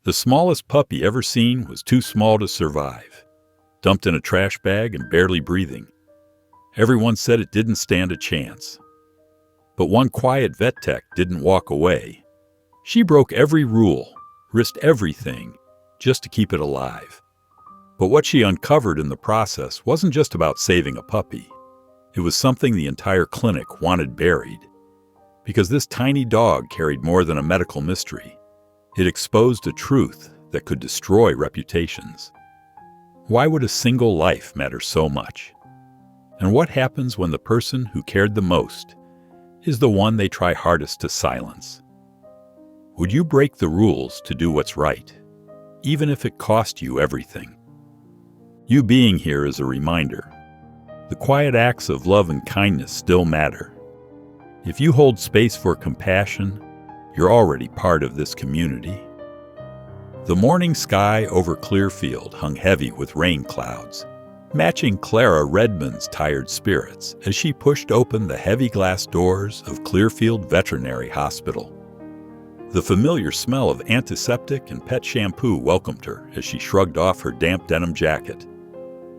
The smallest puppy ever seen was too small to survive, dumped in a trash bag and barely breathing. Everyone said it didn't stand a chance. But one quiet vet tech didn't walk away. She broke every rule, risked everything, just to keep it alive. But what she uncovered in the process wasn't just about saving a puppy. It was something the entire clinic wanted buried. Because this tiny dog carried more than a medical mystery. It exposed a truth that could destroy reputations. Why would a single life matter so much? And what happens when the person who cared the most is the one they try hardest to silence? Would you break the rules to do what's right, even if it cost you everything? You being here is a reminder. The quiet acts of love and kindness still matter. If you hold space for compassion, you're already part of this community. The morning sky over Clearfield hung heavy with rain clouds, matching Clara Redmond's tired spirits as she pushed open the heavy glass doors of Clearfield Veterinary Hospital. The familiar smell of antiseptic and pet shampoo welcomed her as she shrugged off her damp denim jacket,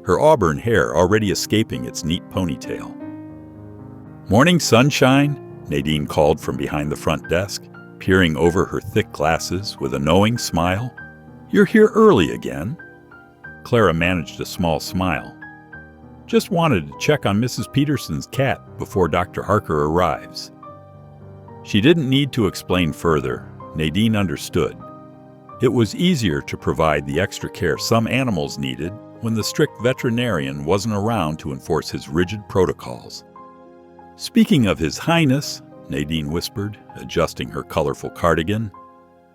her auburn hair already escaping its neat ponytail. "Morning sunshine," Nadine called from behind the front desk, peering over her thick glasses with a knowing smile. "You're here early again." Clara managed a small smile. "Just wanted to check on Mrs. Peterson's cat before Dr. Harker arrives." She didn't need to explain further. Nadine understood. It was easier to provide the extra care some animals needed when the strict veterinarian wasn't around to enforce his rigid protocols. "Speaking of His Highness," Nadine whispered, adjusting her colorful cardigan,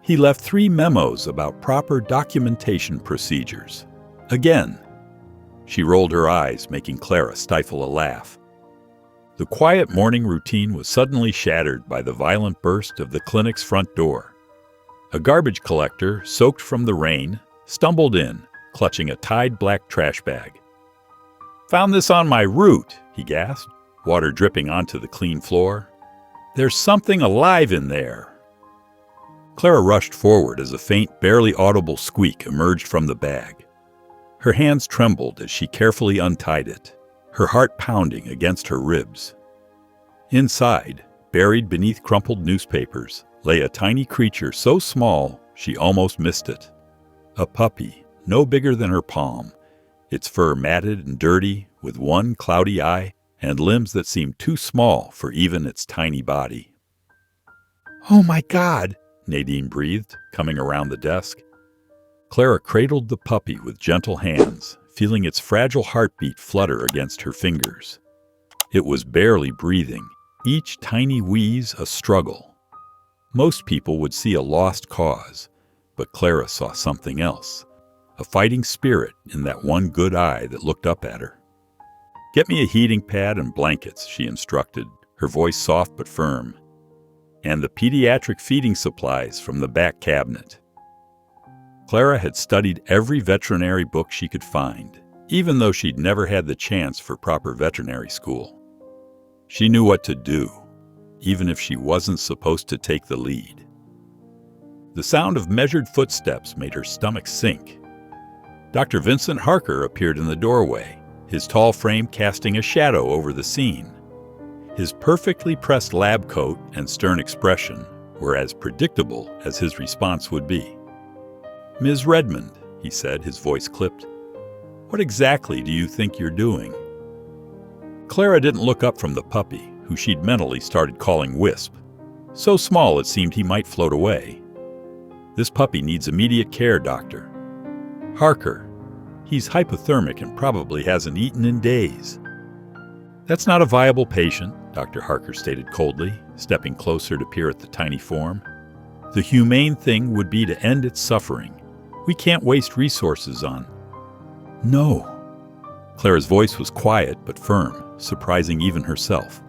"he left 3 memos about proper documentation procedures. Again." She rolled her eyes, making Clara stifle a laugh. The quiet morning routine was suddenly shattered by the violent burst of the clinic's front door. A garbage collector, soaked from the rain, stumbled in, clutching a tied black trash bag. "Found this on my route," he gasped, water dripping onto the clean floor. "There's something alive in there." Clara rushed forward as a faint, barely audible squeak emerged from the bag. Her hands trembled as she carefully untied it, her heart pounding against her ribs. Inside, buried beneath crumpled newspapers, lay a tiny creature so small she almost missed it. A puppy, no bigger than her palm, its fur matted and dirty, with one cloudy eye and limbs that seemed too small for even its tiny body. "Oh my God!" Nadine breathed, coming around the desk. Clara cradled the puppy with gentle hands, feeling its fragile heartbeat flutter against her fingers. It was barely breathing, each tiny wheeze a struggle. Most people would see a lost cause, but Clara saw something else, a fighting spirit in that one good eye that looked up at her. "Get me a heating pad and blankets," she instructed, her voice soft but firm, "and the pediatric feeding supplies from the back cabinet." Clara had studied every veterinary book she could find, even though she'd never had the chance for proper veterinary school. She knew what to do, even if she wasn't supposed to take the lead. The sound of measured footsteps made her stomach sink. Dr. Vincent Harker appeared in the doorway, his tall frame casting a shadow over the scene. His perfectly pressed lab coat and stern expression were as predictable as his response would be. "Ms. Redmond," he said, his voice clipped, "what exactly do you think you're doing?" Clara didn't look up from the puppy, who she'd mentally started calling Wisp. So small it seemed he might float away. "This puppy needs immediate care, doctor." "Harker, he's hypothermic and probably hasn't eaten in days." "That's not a viable patient," Dr. Harker stated coldly, stepping closer to peer at the tiny form. "The humane thing would be to end its suffering. We can't waste resources on—" "No." Clara's voice was quiet but firm, surprising even herself.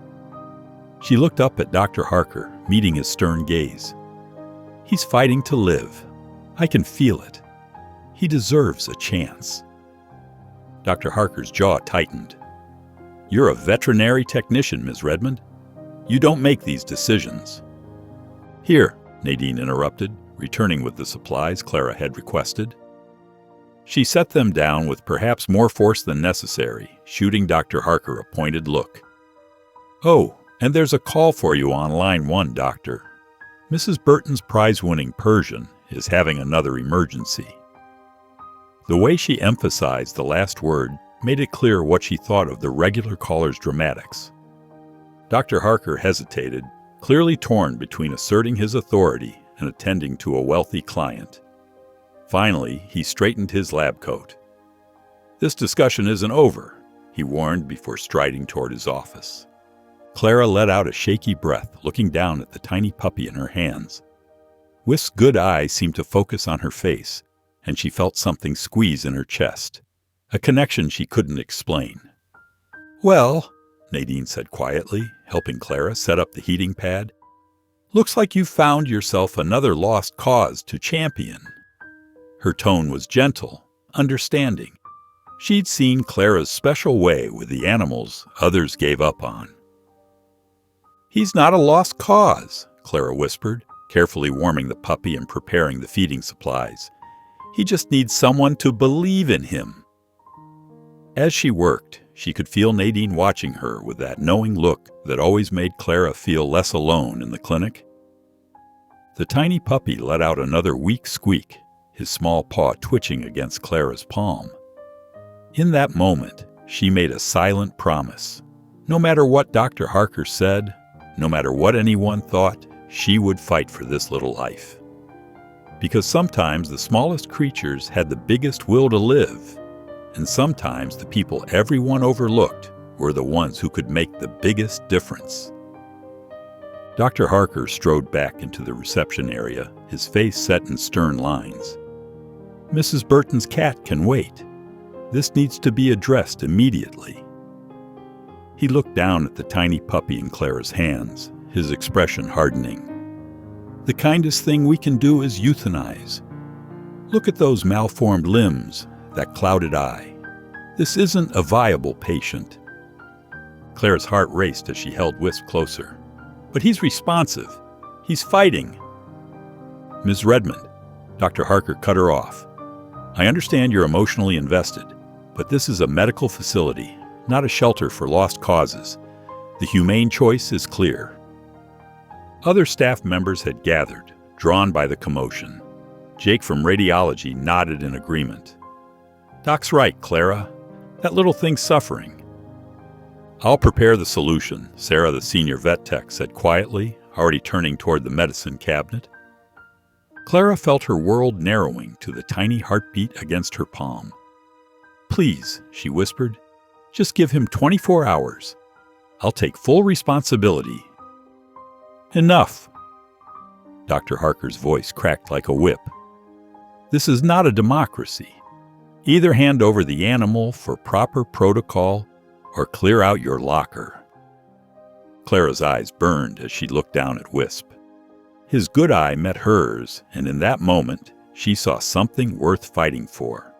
She looked up at Dr. Harker, meeting his stern gaze. "He's fighting to live. I can feel it. He deserves a chance." Dr. Harker's jaw tightened. "You're a veterinary technician, Ms. Redmond. You don't make these decisions." "Here," Nadine interrupted, returning with the supplies Clara had requested. She set them down with perhaps more force than necessary, shooting Dr. Harker a pointed look. "Oh, and there's a call for you on line 1, Doctor. Mrs. Burton's prize-winning Persian is having another emergency." The way she emphasized the last word made it clear what she thought of the regular caller's dramatics. Dr. Harker hesitated, clearly torn between asserting his authority and attending to a wealthy client. Finally, he straightened his lab coat. "This discussion isn't over," he warned before striding toward his office. Clara let out a shaky breath, looking down at the tiny puppy in her hands. Wisp's good eye seemed to focus on her face, and she felt something squeeze in her chest, a connection she couldn't explain. "Well," Nadine said quietly, helping Clara set up the heating pad, "looks like you've found yourself another lost cause to champion." Her tone was gentle, understanding. She'd seen Clara's special way with the animals others gave up on. "He's not a lost cause," Clara whispered, carefully warming the puppy and preparing the feeding supplies. "He just needs someone to believe in him." As she worked, she could feel Nadine watching her with that knowing look that always made Clara feel less alone in the clinic. The tiny puppy let out another weak squeak, his small paw twitching against Clara's palm. In that moment, she made a silent promise. No matter what Dr. Harker said, no matter what anyone thought, she would fight for this little life. Because sometimes the smallest creatures had the biggest will to live, and sometimes the people everyone overlooked were the ones who could make the biggest difference. Dr. Harker strode back into the reception area, his face set in stern lines. "Mrs. Burton's cat can wait. This needs to be addressed immediately." He looked down at the tiny puppy in Clara's hands, his expression hardening. "The kindest thing we can do is euthanize. Look at those malformed limbs, that clouded eye. This isn't a viable patient." Clara's heart raced as she held Wisp closer. "But he's responsive. He's fighting." "Ms. Redmond," Dr. Harker cut her off. "I understand you're emotionally invested, but this is a medical facility, not a shelter for lost causes. The humane choice is clear." Other staff members had gathered, drawn by the commotion. Jake from radiology nodded in agreement. "Doc's right, Clara. That little thing's suffering." "I'll prepare the solution," Sarah, the senior vet tech, said quietly, already turning toward the medicine cabinet. Clara felt her world narrowing to the tiny heartbeat against her palm. "Please," she whispered, "just give him 24 hours. I'll take full responsibility." "Enough." Dr. Harker's voice cracked like a whip. "This is not a democracy. Either hand over the animal for proper protocol or clear out your locker." Clara's eyes burned as she looked down at Wisp. His good eye met hers, and in that moment, she saw something worth fighting for.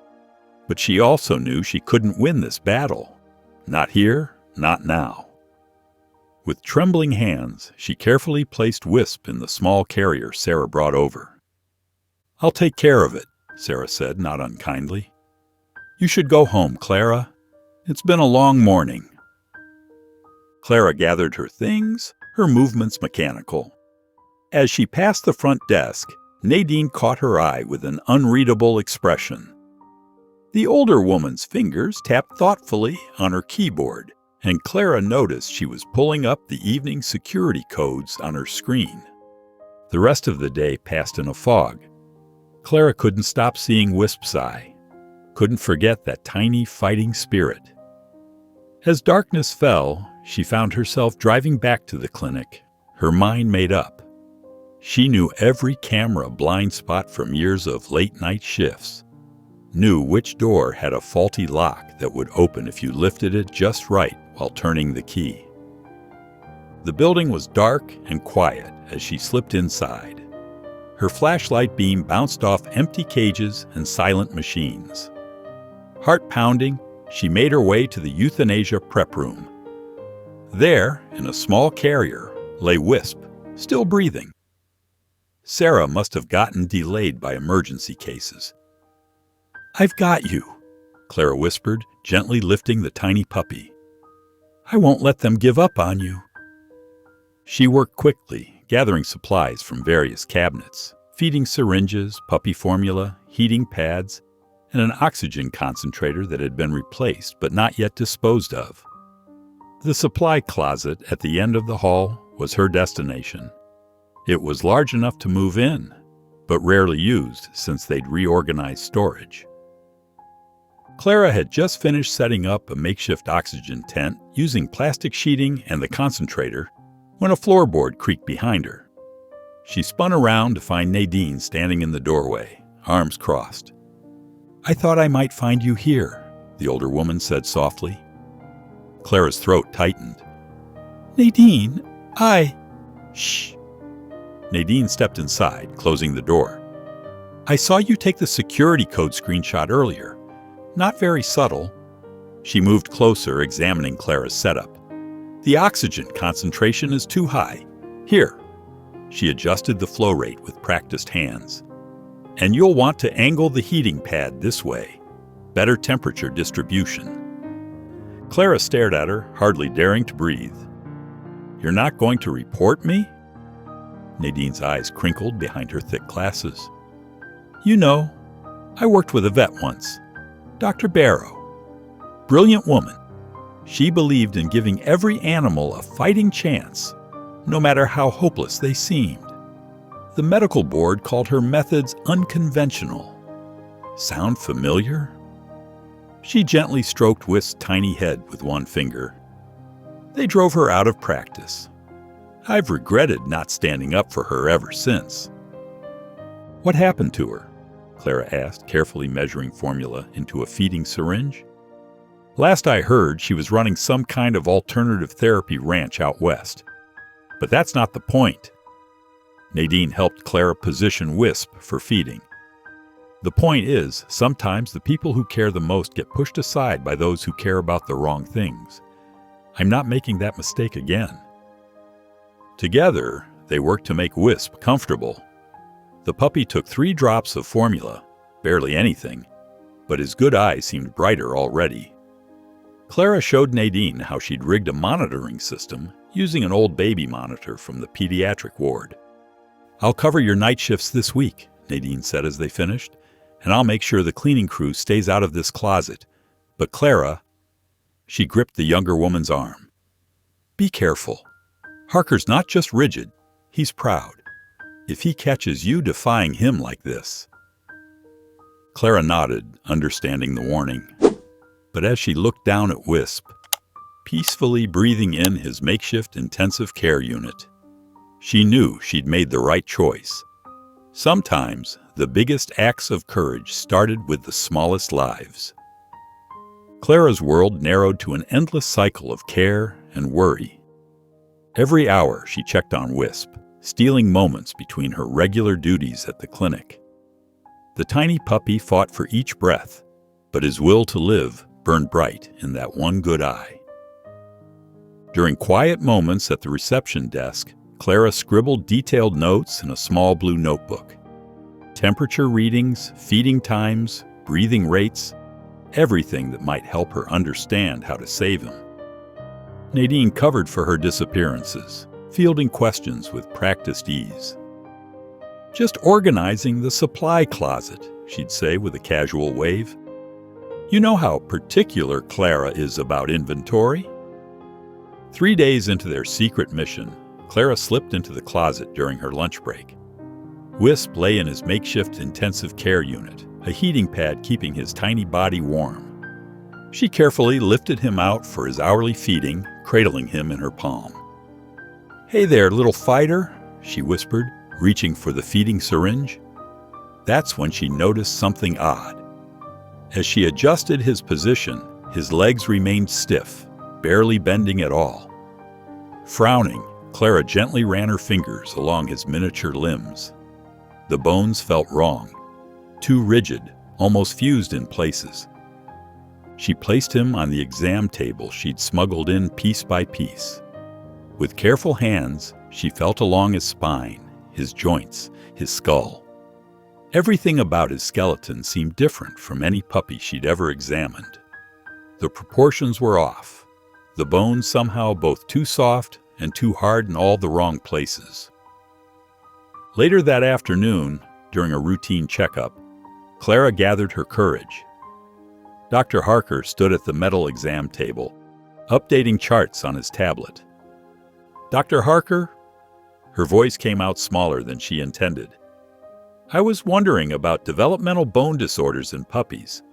But she also knew she couldn't win this battle. Not here, not now. With trembling hands, she carefully placed Wisp in the small carrier Sarah brought over. "I'll take care of it," Sarah said, not unkindly. "You should go home, Clara. It's been a long morning." Clara gathered her things, her movements mechanical. As she passed the front desk, Nadine caught her eye with an unreadable expression. The older woman's fingers tapped thoughtfully on her keyboard, and Clara noticed she was pulling up the evening security codes on her screen. The rest of the day passed in a fog. Clara couldn't stop seeing Wisp's eye, couldn't forget that tiny fighting spirit. As darkness fell, she found herself driving back to the clinic, her mind made up. She knew every camera blind spot from years of late-night shifts, knew which door had a faulty lock that would open if you lifted it just right while turning the key. The building was dark and quiet as she slipped inside. Her flashlight beam bounced off empty cages and silent machines. Heart pounding, she made her way to the euthanasia prep room. There, in a small carrier, lay Wisp, still breathing. Sarah must have gotten delayed by emergency cases. "I've got you," Clara whispered, gently lifting the tiny puppy. "I won't let them give up on you." She worked quickly, gathering supplies from various cabinets, feeding syringes, puppy formula, heating pads, and an oxygen concentrator that had been replaced but not yet disposed of. The supply closet at the end of the hall was her destination. It was large enough to move in, but rarely used since they'd reorganized storage. Clara had just finished setting up a makeshift oxygen tent using plastic sheeting and the concentrator when a floorboard creaked behind her. She spun around to find Nadine standing in the doorway, arms crossed. "I thought I might find you here," the older woman said softly. Clara's throat tightened. "Nadine, Shh." Nadine stepped inside, closing the door. "I saw you take the security code screenshot earlier. Not very subtle." She moved closer, examining Clara's setup. "The oxygen concentration is too high. Here." She adjusted the flow rate with practiced hands. "And you'll want to angle the heating pad this way. Better temperature distribution." Clara stared at her, hardly daring to breathe. "You're not going to report me?" Nadine's eyes crinkled behind her thick glasses. "You know, I worked with a vet once, Dr. Barrow. Brilliant woman. She believed in giving every animal a fighting chance, no matter how hopeless they seemed. The medical board called her methods unconventional. Sound familiar?" She gently stroked Wisp's tiny head with one finger. "They drove her out of practice. I've regretted not standing up for her ever since." "What happened to her?" Clara asked, carefully measuring formula into a feeding syringe. "Last I heard, she was running some kind of alternative therapy ranch out west. But that's not the point." Nadine helped Clara position Wisp for feeding. "The point is, sometimes the people who care the most get pushed aside by those who care about the wrong things. I'm not making that mistake again." Together, they worked to make Wisp comfortable. The puppy took 3 drops of formula, barely anything, but his good eyes seemed brighter already. Clara showed Nadine how she'd rigged a monitoring system using an old baby monitor from the pediatric ward. "I'll cover your night shifts this week," Nadine said as they finished, "and I'll make sure the cleaning crew stays out of this closet. But Clara," she gripped the younger woman's arm, "be careful. Harker's not just rigid, he's proud. If he catches you defying him like this..." Clara nodded, understanding the warning. But as she looked down at Wisp, peacefully breathing in his makeshift intensive care unit, she knew she'd made the right choice. Sometimes the biggest acts of courage started with the smallest lives. Clara's world narrowed to an endless cycle of care and worry. Every hour she checked on Wisp, stealing moments between her regular duties at the clinic. The tiny puppy fought for each breath, but his will to live burned bright in that one good eye. During quiet moments at the reception desk, Clara scribbled detailed notes in a small blue notebook. Temperature readings, feeding times, breathing rates, everything that might help her understand how to save him. Nadine covered for her disappearances, fielding questions with practiced ease. "Just organizing the supply closet," she'd say with a casual wave. "You know how particular Clara is about inventory." 3 days into their secret mission, Clara slipped into the closet during her lunch break. Wisp lay in his makeshift intensive care unit, a heating pad keeping his tiny body warm. She carefully lifted him out for his hourly feeding, cradling him in her palm. "Hey there, little fighter," she whispered, reaching for the feeding syringe. That's when she noticed something odd. As she adjusted his position, his legs remained stiff, barely bending at all. Frowning, Clara gently ran her fingers along his miniature limbs. The bones felt wrong, too rigid, almost fused in places. She placed him on the exam table she'd smuggled in piece by piece. With careful hands, she felt along his spine, his joints, his skull. Everything about his skeleton seemed different from any puppy she'd ever examined. The proportions were off, the bones somehow both too soft and too hard in all the wrong places. Later that afternoon, during a routine checkup, Clara gathered her courage. Dr. Harker stood at the metal exam table, updating charts on his tablet. "Dr. Harker?" Her voice came out smaller than she intended. "I was wondering about developmental bone disorders in puppies.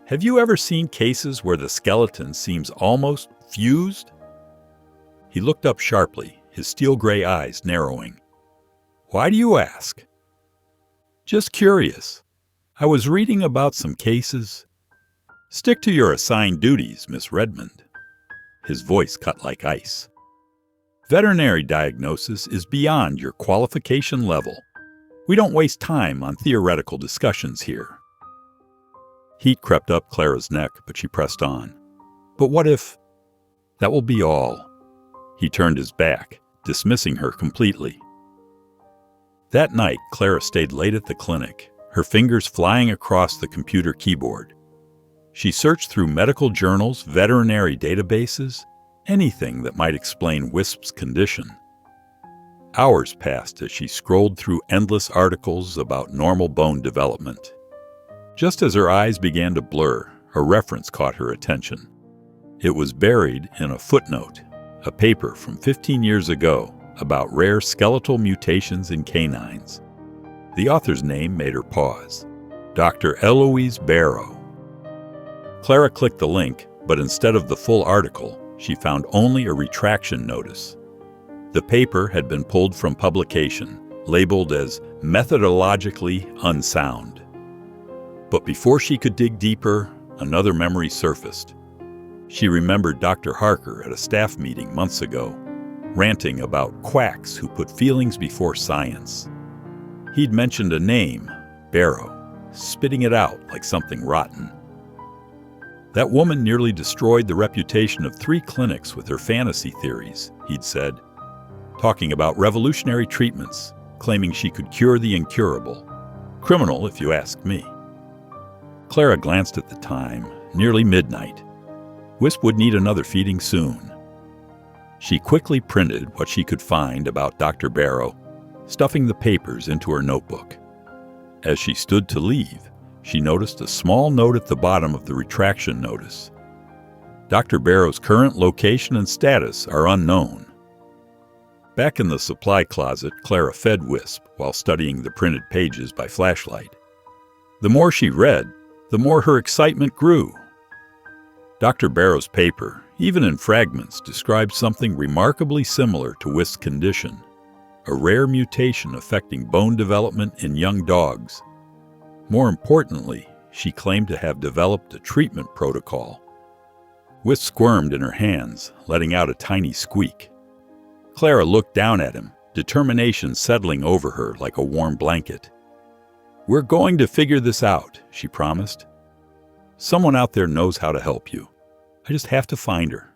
Have you ever seen cases where the skeleton seems almost fused?" He looked up sharply, his steel-gray eyes narrowing. "Why do you ask?" "Just curious. I was reading about some cases." "Stick to your assigned duties, Miss Redmond." His voice cut like ice. "Veterinary diagnosis is beyond your qualification level. We don't waste time on theoretical discussions here." Heat crept up Clara's neck, but she pressed on. "But what if—" "That will be all." He turned his back, dismissing her completely. That night, Clara stayed late at the clinic, her fingers flying across the computer keyboard. She searched through medical journals, veterinary databases, anything that might explain Wisp's condition. Hours passed as she scrolled through endless articles about normal bone development. Just as her eyes began to blur, a reference caught her attention. It was buried in a footnote, a paper from 15 years ago about rare skeletal mutations in canines. The author's name made her pause. Dr. Eloise Barrow. Clara clicked the link, but instead of the full article, she found only a retraction notice. The paper had been pulled from publication, labeled as methodologically unsound. But before she could dig deeper, another memory surfaced. She remembered Dr. Harker at a staff meeting months ago, ranting about quacks who put feelings before science. He'd mentioned a name, Barrow, spitting it out like something rotten. "That woman nearly destroyed the reputation of 3 clinics with her fantasy theories," he'd said, talking about revolutionary treatments, claiming she could cure the incurable. Criminal, if you ask me. Clara glanced at the time, nearly midnight. Wisp would need another feeding soon. She quickly printed what she could find about Dr. Barrow, stuffing the papers into her notebook. As she stood to leave, she noticed a small note at the bottom of the retraction notice. Dr. Barrow's current location and status are unknown. Back in the supply closet, Clara fed Wisp while studying the printed pages by flashlight. The more she read, the more her excitement grew. Dr. Barrow's paper, even in fragments, described something remarkably similar to Wisp's condition, a rare mutation affecting bone development in young dogs. More importantly, she claimed to have developed a treatment protocol. Wisp squirmed in her hands, letting out a tiny squeak. Clara looked down at him, determination settling over her like a warm blanket. "We're going to figure this out," she promised. "Someone out there knows how to help you. I just have to find her."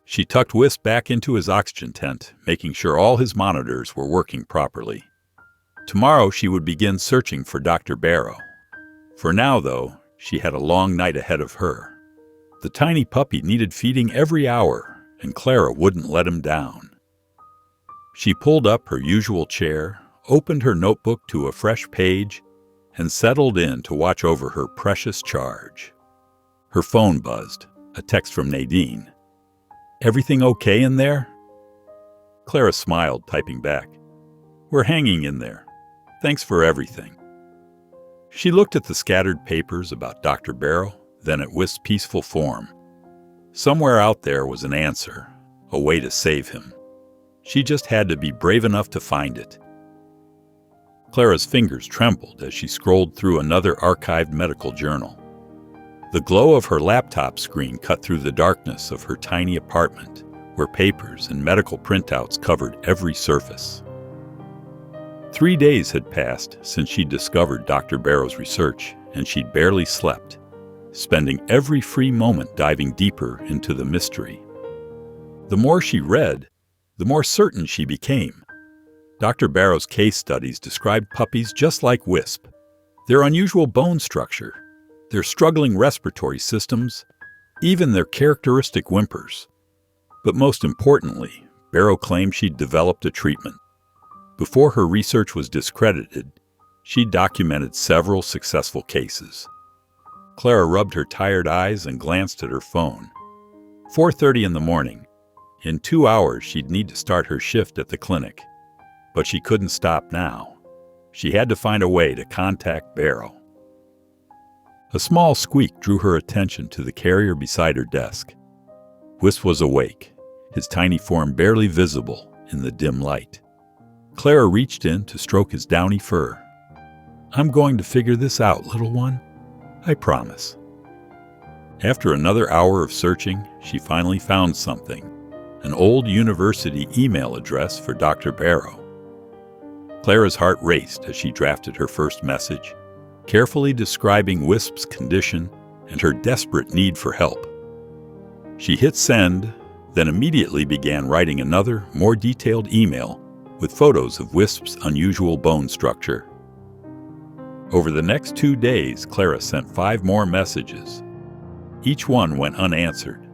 She tucked Wisp back into his oxygen tent, making sure all his monitors were working properly. Tomorrow she would begin searching for Dr. Barrow. For now, though, she had a long night ahead of her. The tiny puppy needed feeding every hour, and Clara wouldn't let him down. She pulled up her usual chair, opened her notebook to a fresh page, and settled in to watch over her precious charge. Her phone buzzed, a text from Nadine. "Everything okay in there?" Clara smiled, typing back. "We're hanging in there. Thanks for everything." She looked at the scattered papers about Dr. Barrow, then at Wisp's peaceful form. Somewhere out there was an answer, a way to save him. She just had to be brave enough to find it. Clara's fingers trembled as she scrolled through another archived medical journal. The glow of her laptop screen cut through the darkness of her tiny apartment, where papers and medical printouts covered every surface. 3 days had passed since she'd discovered Dr. Barrow's research, and she'd barely slept, spending every free moment diving deeper into the mystery. The more she read, the more certain she became. Dr. Barrow's case studies described puppies just like Wisp. Their unusual bone structure, their struggling respiratory systems, even their characteristic whimpers. But most importantly, Barrow claimed she'd developed a treatment. Before her research was discredited, she documented several successful cases. Clara rubbed her tired eyes and glanced at her phone. 4:30 in the morning. In 2 hours, she'd need to start her shift at the clinic. But she couldn't stop now. She had to find a way to contact Barrow. A small squeak drew her attention to the carrier beside her desk. Wisp was awake, his tiny form barely visible in the dim light. Clara reached in to stroke his downy fur. "I'm going to figure this out, little one. I promise." After another hour of searching, she finally found something, an old university email address for Dr. Barrow. Clara's heart raced as she drafted her first message, carefully describing Wisp's condition and her desperate need for help. She hit send, then immediately began writing another, more detailed email with photos of Wisp's unusual bone structure. Over the next 2 days, Clara sent 5 more messages. Each one went unanswered.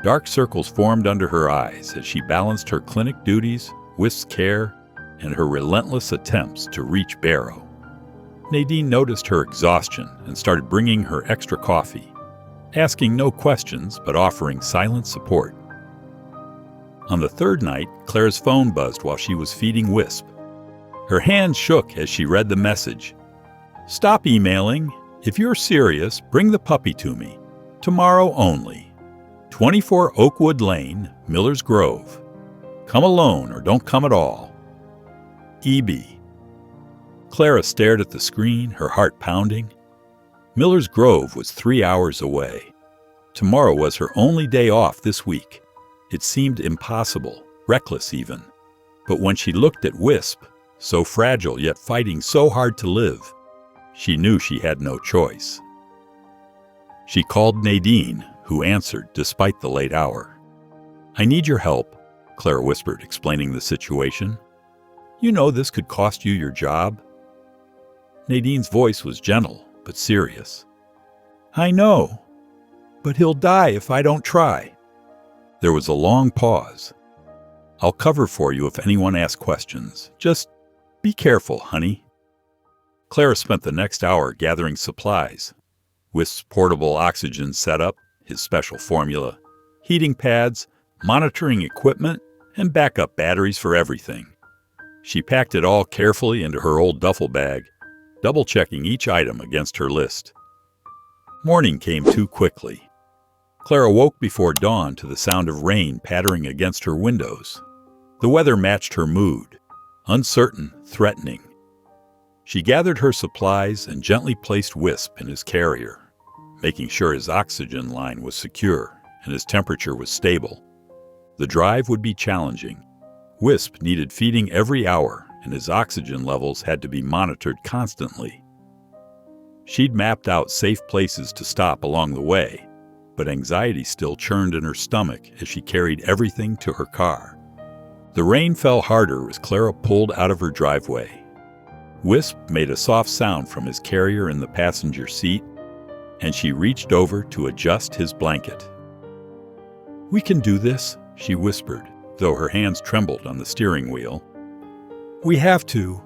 Dark circles formed under her eyes as she balanced her clinic duties, Wisp's care, and her relentless attempts to reach Barrow. Nadine noticed her exhaustion and started bringing her extra coffee, asking no questions but offering silent support. On the 3rd night, Clara's phone buzzed while she was feeding Wisp. Her hands shook as she read the message. "Stop emailing. If you're serious, bring the puppy to me. Tomorrow only. 24 Oakwood Lane, Miller's Grove. Come alone or don't come at all. E.B." Clara stared at the screen, her heart pounding. Miller's Grove was 3 hours away. Tomorrow was her only day off this week. It seemed impossible, reckless even. But when she looked at Wisp, so fragile yet fighting so hard to live, she knew she had no choice. She called Nadine, who answered despite the late hour. "I need your help," Clara whispered, explaining the situation. "You know this could cost you your job." Nadine's voice was gentle, but serious. "I know, but he'll die if I don't try." There was a long pause. "I'll cover for you if anyone asks questions. Just be careful, honey." Clara spent the next hour gathering supplies. Wisp's portable oxygen setup, his special formula, heating pads, monitoring equipment, and backup batteries for everything. She packed it all carefully into her old duffel bag, double-checking each item against her list. Morning came too quickly. Clara woke before dawn to the sound of rain pattering against her windows. The weather matched her mood, uncertain, threatening. She gathered her supplies and gently placed Wisp in his carrier, making sure his oxygen line was secure and his temperature was stable. The drive would be challenging. Wisp needed feeding every hour, and his oxygen levels had to be monitored constantly. She'd mapped out safe places to stop along the way, but anxiety still churned in her stomach as she carried everything to her car. The rain fell harder as Clara pulled out of her driveway. Wisp made a soft sound from his carrier in the passenger seat, and she reached over to adjust his blanket. "We can do this," she whispered, though her hands trembled on the steering wheel. "We have to."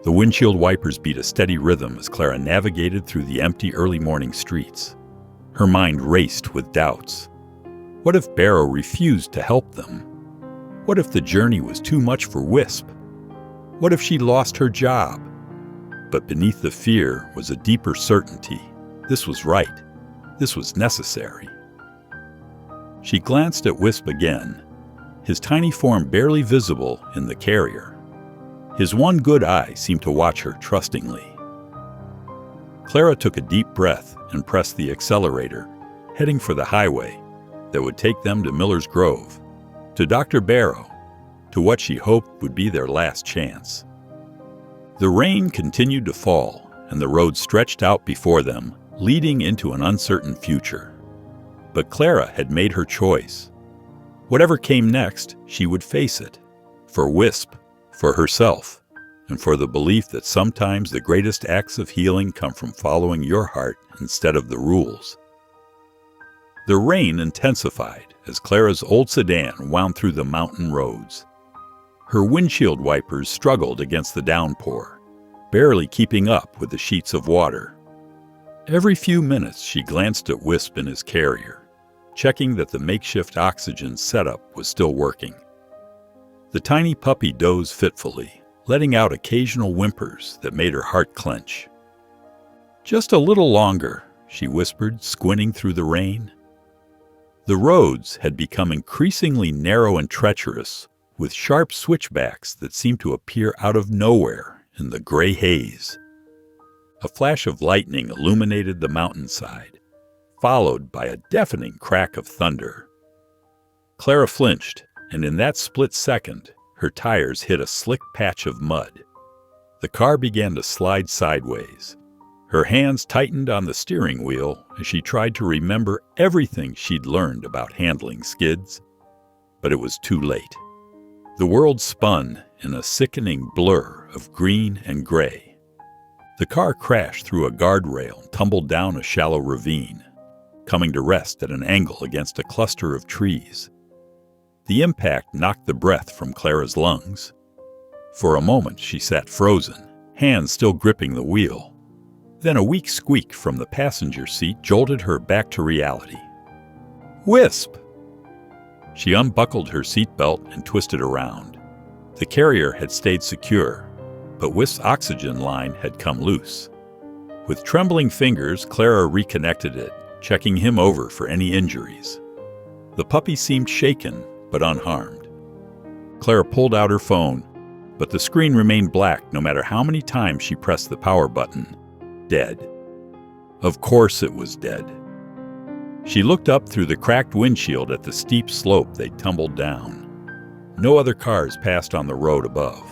The windshield wipers beat a steady rhythm as Clara navigated through the empty early morning streets. Her mind raced with doubts. What if Barrow refused to help them? What if the journey was too much for Wisp? What if she lost her job? But beneath the fear was a deeper certainty. This was right. This was necessary. She glanced at Wisp again, his tiny form barely visible in the carrier. His one good eye seemed to watch her trustingly. Clara took a deep breath and pressed the accelerator, heading for the highway that would take them to Miller's Grove, to Dr. Barrow, to what she hoped would be their last chance. The rain continued to fall, and the road stretched out before them, leading into an uncertain future. But Clara had made her choice. Whatever came next, she would face it. For Wisp, for herself, and for the belief that sometimes the greatest acts of healing come from following your heart instead of the rules. The rain intensified as Clara's old sedan wound through the mountain roads. Her windshield wipers struggled against the downpour, barely keeping up with the sheets of water. Every few minutes she glanced at Wisp in his carrier, checking that the makeshift oxygen setup was still working. The tiny puppy dozed fitfully, letting out occasional whimpers that made her heart clench. "Just a little longer," she whispered, squinting through the rain. The roads had become increasingly narrow and treacherous, with sharp switchbacks that seemed to appear out of nowhere in the gray haze. A flash of lightning illuminated the mountainside, followed by a deafening crack of thunder. Clara flinched, and in that split second, her tires hit a slick patch of mud. The car began to slide sideways. Her hands tightened on the steering wheel as she tried to remember everything she'd learned about handling skids. But it was too late. The world spun in a sickening blur of green and gray. The car crashed through a guardrail and tumbled down a shallow ravine, coming to rest at an angle against a cluster of trees. The impact knocked the breath from Clara's lungs. For a moment she sat frozen, hands still gripping the wheel. Then a weak squeak from the passenger seat jolted her back to reality. "Wisp!" She unbuckled her seatbelt and twisted around. The carrier had stayed secure, but Wisp's oxygen line had come loose. With trembling fingers, Clara reconnected it, checking him over for any injuries. The puppy seemed shaken, but unharmed. Clara pulled out her phone, but the screen remained black no matter how many times she pressed the power button. Dead. Of course it was dead. She looked up through the cracked windshield at the steep slope they tumbled down. No other cars passed on the road above.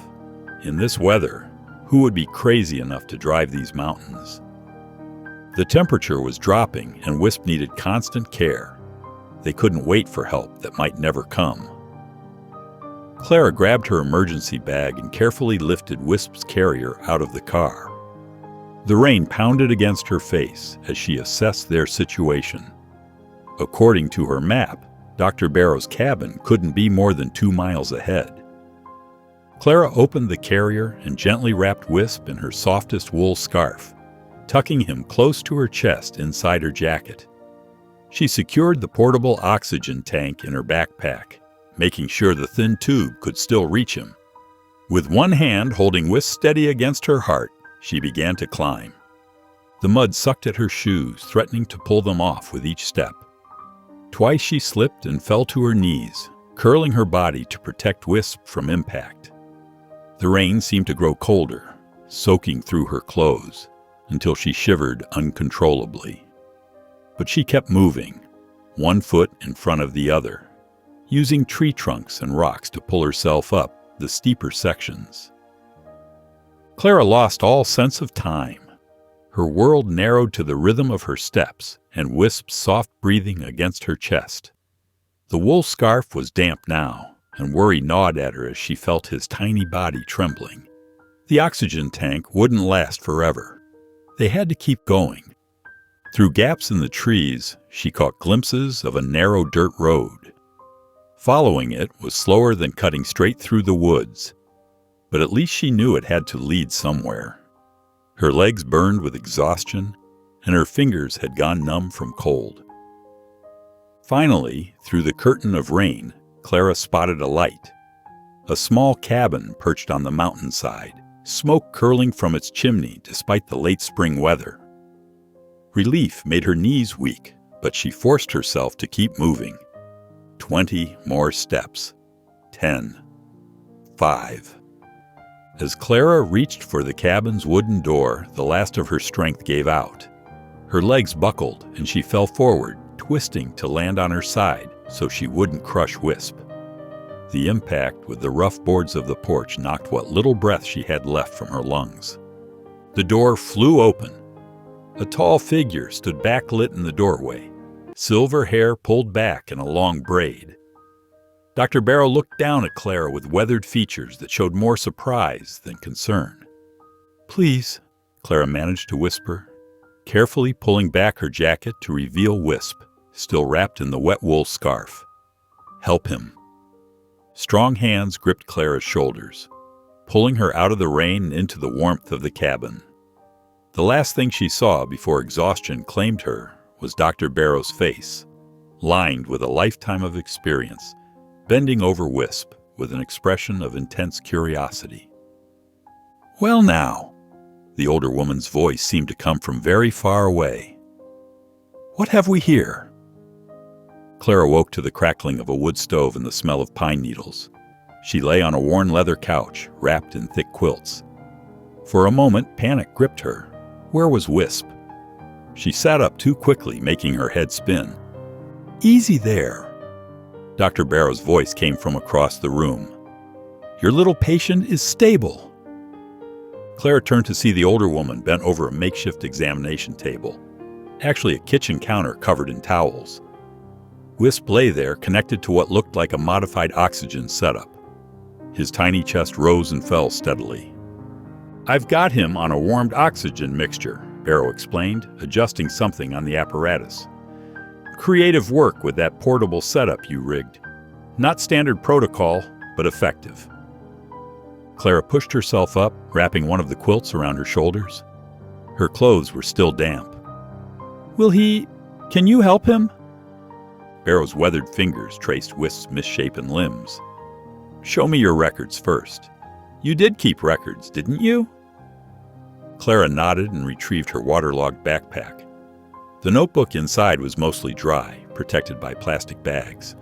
In this weather, who would be crazy enough to drive these mountains? The temperature was dropping and Wisp needed constant care. They couldn't wait for help that might never come. Clara grabbed her emergency bag and carefully lifted Wisp's carrier out of the car. The rain pounded against her face as she assessed their situation. According to her map, Dr. Barrow's cabin couldn't be more than 2 miles ahead. Clara opened the carrier and gently wrapped Wisp in her softest wool scarf, tucking him close to her chest inside her jacket. She secured the portable oxygen tank in her backpack, making sure the thin tube could still reach him. With one hand holding Wisp steady against her heart, she began to climb. The mud sucked at her shoes, threatening to pull them off with each step. Twice she slipped and fell to her knees, curling her body to protect Wisp from impact. The rain seemed to grow colder, soaking through her clothes, until she shivered uncontrollably. But she kept moving, one foot in front of the other, using tree trunks and rocks to pull herself up the steeper sections. Clara lost all sense of time. Her world narrowed to the rhythm of her steps and Wisp's soft breathing against her chest. The wool scarf was damp now, and worry gnawed at her as she felt his tiny body trembling. The oxygen tank wouldn't last forever. They had to keep going. Through gaps in the trees, she caught glimpses of a narrow dirt road. Following it was slower than cutting straight through the woods, but at least she knew it had to lead somewhere. Her legs burned with exhaustion, and her fingers had gone numb from cold. Finally, through the curtain of rain, Clara spotted a light. A small cabin perched on the mountainside, smoke curling from its chimney despite the late spring weather. Relief made her knees weak, but she forced herself to keep moving. 20 more steps. 10. 5. As Clara reached for the cabin's wooden door, the last of her strength gave out. Her legs buckled, and she fell forward, twisting to land on her side so she wouldn't crush Wisp. The impact with the rough boards of the porch knocked what little breath she had left from her lungs. The door flew open. A tall figure stood backlit in the doorway, silver hair pulled back in a long braid. Dr. Barrow looked down at Clara with weathered features that showed more surprise than concern. "Please," Clara managed to whisper, carefully pulling back her jacket to reveal Wisp, still wrapped in the wet wool scarf. "Help him." Strong hands gripped Clara's shoulders, pulling her out of the rain and into the warmth of the cabin. The last thing she saw before exhaustion claimed her was Dr. Barrow's face, lined with a lifetime of experience, bending over Wisp with an expression of intense curiosity. "Well now," the older woman's voice seemed to come from very far away. "What have we here?" Clara woke to the crackling of a wood stove and the smell of pine needles. She lay on a worn leather couch, wrapped in thick quilts. For a moment, panic gripped her. Where was Wisp? She sat up too quickly, making her head spin. "Easy there." Dr. Barrow's voice came from across the room. "Your little patient is stable." Clara turned to see the older woman bent over a makeshift examination table, actually a kitchen counter covered in towels. Wisp lay there, connected to what looked like a modified oxygen setup. His tiny chest rose and fell steadily. "I've got him on a warmed oxygen mixture," Barrow explained, adjusting something on the apparatus. "Creative work with that portable setup you rigged. Not standard protocol, but effective." Clara pushed herself up, wrapping one of the quilts around her shoulders. Her clothes were still damp. Can you help him?" Barrow's weathered fingers traced Wisp's misshapen limbs. "Show me your records first. You did keep records, didn't you?" Clara nodded and retrieved her waterlogged backpack. The notebook inside was mostly dry, protected by plastic bags.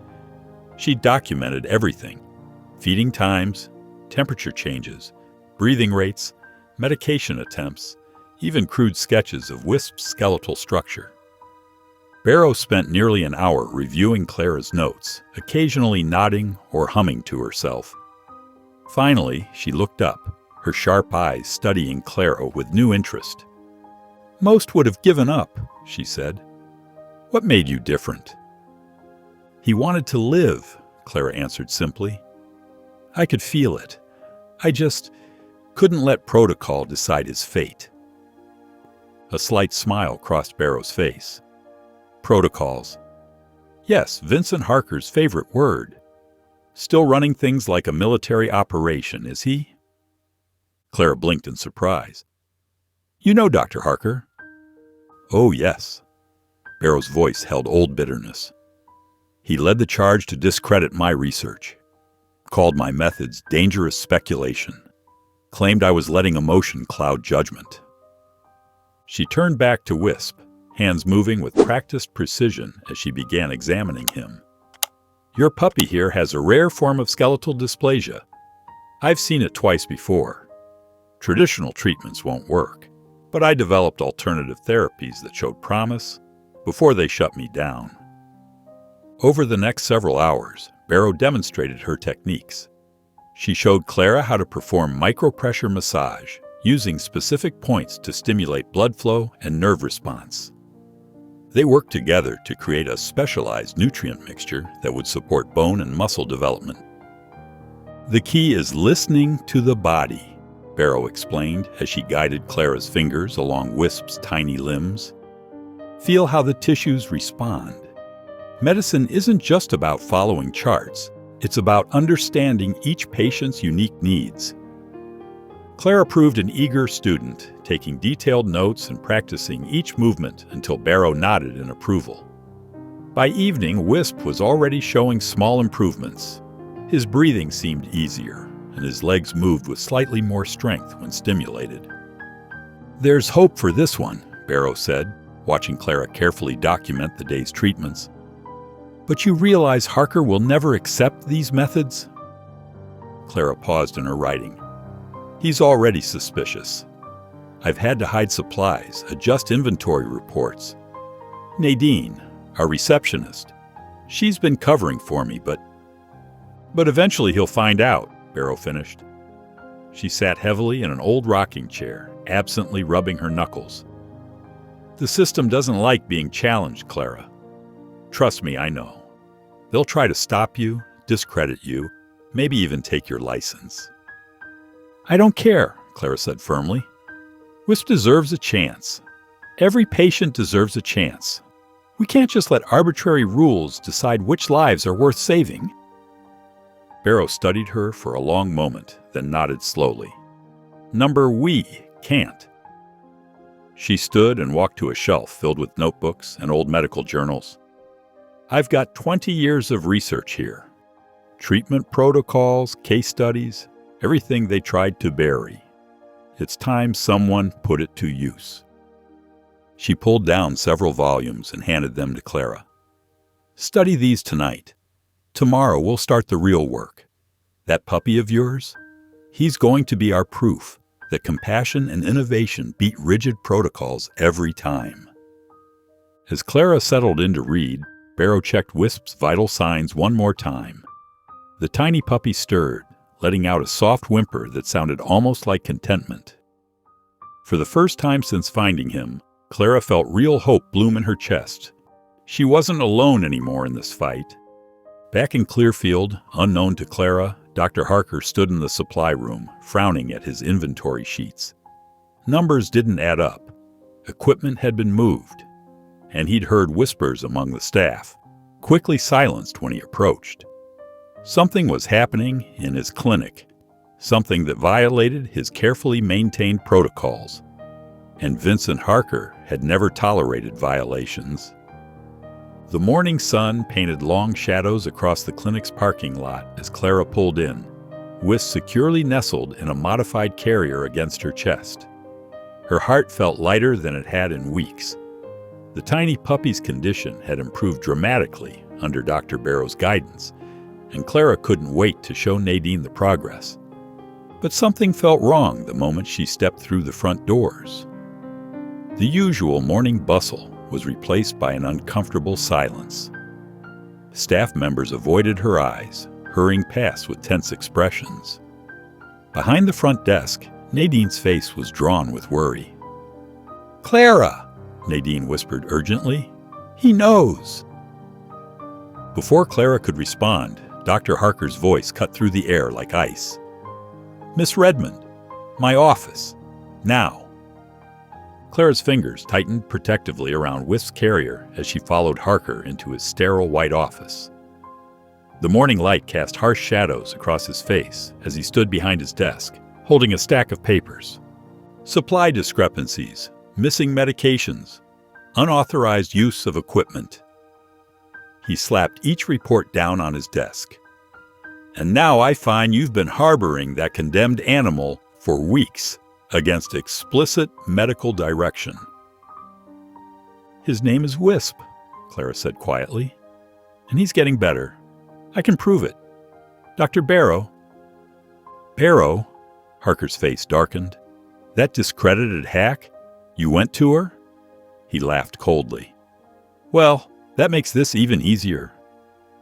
She documented everything: feeding times, temperature changes, breathing rates, medication attempts, even crude sketches of Wisp's skeletal structure. Barrow spent nearly an hour reviewing Clara's notes, occasionally nodding or humming to herself. Finally, she looked up, her sharp eyes studying Clara with new interest. "Most would have given up," she said. "What made you different?" "He wanted to live," Clara answered simply. "I could feel it. I just couldn't let protocol decide his fate." A slight smile crossed Barrow's face. "Protocols. Yes, Vincent Harker's favorite word. Still running things like a military operation, is he?" Clara blinked in surprise. "You know Dr. Harker?" "Oh, yes." Barrow's voice held old bitterness. "He led the charge to discredit my research. Called my methods dangerous speculation. Claimed I was letting emotion cloud judgment." She turned back to Wisp, hands moving with practiced precision as she began examining him. "Your puppy here has a rare form of skeletal dysplasia. I've seen it twice before. Traditional treatments won't work, but I developed alternative therapies that showed promise before they shut me down." Over the next several hours, Barrow demonstrated her techniques. She showed Clara how to perform micropressure massage, using specific points to stimulate blood flow and nerve response. They worked together to create a specialized nutrient mixture that would support bone and muscle development. "The key is listening to the body," Barrow explained as she guided Clara's fingers along Wisp's tiny limbs. "Feel how the tissues respond. Medicine isn't just about following charts. It's about understanding each patient's unique needs." Clara proved an eager student, taking detailed notes and practicing each movement until Barrow nodded in approval. By evening, Wisp was already showing small improvements. His breathing seemed easier, and his legs moved with slightly more strength when stimulated. "There's hope for this one," Barrow said, watching Clara carefully document the day's treatments. "But you realize Harker will never accept these methods?" Clara paused in her writing. "He's already suspicious. I've had to hide supplies, adjust inventory reports. Nadine, our receptionist, she's been covering for me, but eventually he'll find out," Barrow finished. She sat heavily in an old rocking chair, absently rubbing her knuckles. "The system doesn't like being challenged, Clara. Trust me, I know. They'll try to stop you, discredit you, maybe even take your license. I don't care, Clara said firmly. Wisp deserves a chance. Every patient deserves a chance. We can't just let arbitrary rules decide which lives are worth saving. Barrow studied her for a long moment, then nodded slowly. We can't. She stood and walked to a shelf filled with notebooks and old medical journals. I've got 20 years of research here. Treatment protocols, case studies, everything they tried to bury. It's time someone put it to use. She pulled down several volumes and handed them to Clara. Study these tonight. Tomorrow we'll start the real work. That puppy of yours? He's going to be our proof that compassion and innovation beat rigid protocols every time. As Clara settled in to read, Barrow checked Wisp's vital signs one more time. The tiny puppy stirred, letting out a soft whimper that sounded almost like contentment. For the first time since finding him, Clara felt real hope bloom in her chest. She wasn't alone anymore in this fight. Back in Clearfield, unknown to Clara, Dr. Harker stood in the supply room, frowning at his inventory sheets. Numbers didn't add up. Equipment had been moved, and he'd heard whispers among the staff, quickly silenced when he approached. Something was happening in his clinic, something that violated his carefully maintained protocols, and Vincent Harker had never tolerated violations. The morning sun painted long shadows across the clinic's parking lot as Clara pulled in, Wisp securely nestled in a modified carrier against her chest. Her heart felt lighter than it had in weeks. The tiny puppy's condition had improved dramatically under Dr. Barrow's guidance, and Clara couldn't wait to show Nadine the progress. But something felt wrong the moment she stepped through the front doors. The usual morning bustle was replaced by an uncomfortable silence. Staff members avoided her eyes, hurrying past with tense expressions. Behind the front desk, Nadine's face was drawn with worry. "Clara!" Nadine whispered urgently. "He knows!" Before Clara could respond, Dr. Harker's voice cut through the air like ice. "Miss Redmond, my office, now." Clara's fingers tightened protectively around Wisp's carrier as she followed Harker into his sterile white office. The morning light cast harsh shadows across his face as he stood behind his desk, holding a stack of papers. Supply discrepancies, missing medications, unauthorized use of equipment. He slapped each report down on his desk. "And now I find you've been harboring that condemned animal for weeks, against explicit medical direction." "His name is Wisp," Clara said quietly. "And he's getting better. I can prove it. Dr. Barrow." "Barrow?" Harker's face darkened. "That discredited hack? You went to her?" He laughed coldly. "Well, that makes this even easier.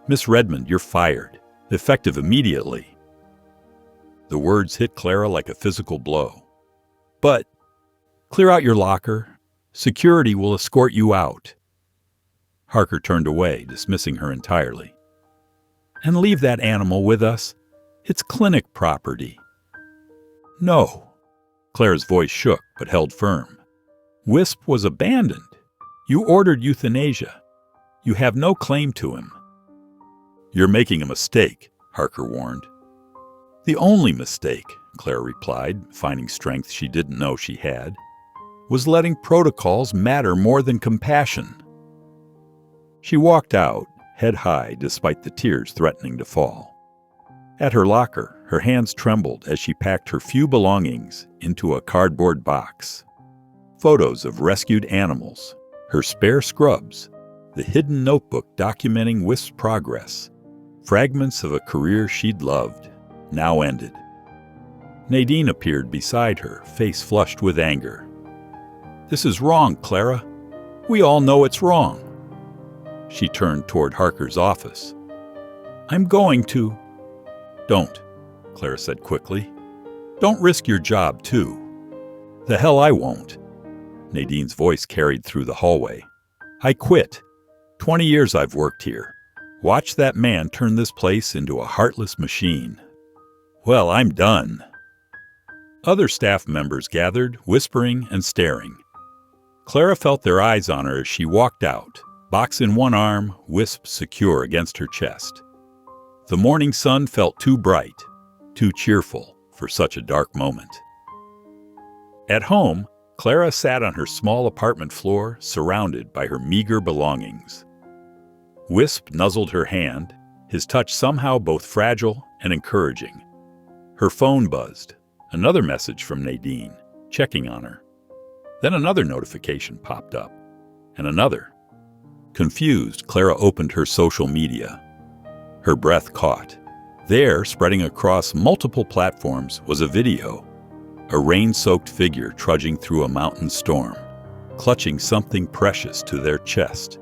Miss Redmond, you're fired. Effective immediately." The words hit Clara like a physical blow. "But clear out your locker. Security will escort you out." Harker turned away, dismissing her entirely. "And leave that animal with us. It's clinic property." "No." Clara's voice shook but held firm. "Wisp was abandoned. You ordered euthanasia. You have no claim to him." "You're making a mistake," Harker warned. "The only mistake," Clara replied, finding strength she didn't know she had, "was letting protocols matter more than compassion." She walked out, head high despite the tears threatening to fall. At her locker, her hands trembled as she packed her few belongings into a cardboard box. Photos of rescued animals, her spare scrubs, the hidden notebook documenting Wisp's progress, fragments of a career she'd loved, now ended. Nadine appeared beside her, face flushed with anger. "This is wrong, Clara. We all know it's wrong." She turned toward Harker's office. "I'm going to—" "Don't," Clara said quickly. "Don't risk your job, too." "The hell I won't." Nadine's voice carried through the hallway. "I quit. 20 years I've worked here. Watch that man turn this place into a heartless machine. Well, I'm done. Other staff members gathered, whispering and staring. Clara felt their eyes on her as she walked out, box in one arm, wisp secure against her chest. The morning sun felt too bright, too cheerful for such a dark moment. At home, Clara sat on her small apartment floor, surrounded by her meager belongings. Wisp nuzzled her hand, his touch somehow both fragile and encouraging. Her phone buzzed, another message from Nadine, checking on her. Then another notification popped up, and another. Confused, Clara opened her social media. Her breath caught. There, spreading across multiple platforms, was a video. A rain-soaked figure trudging through a mountain storm, clutching something precious to their chest.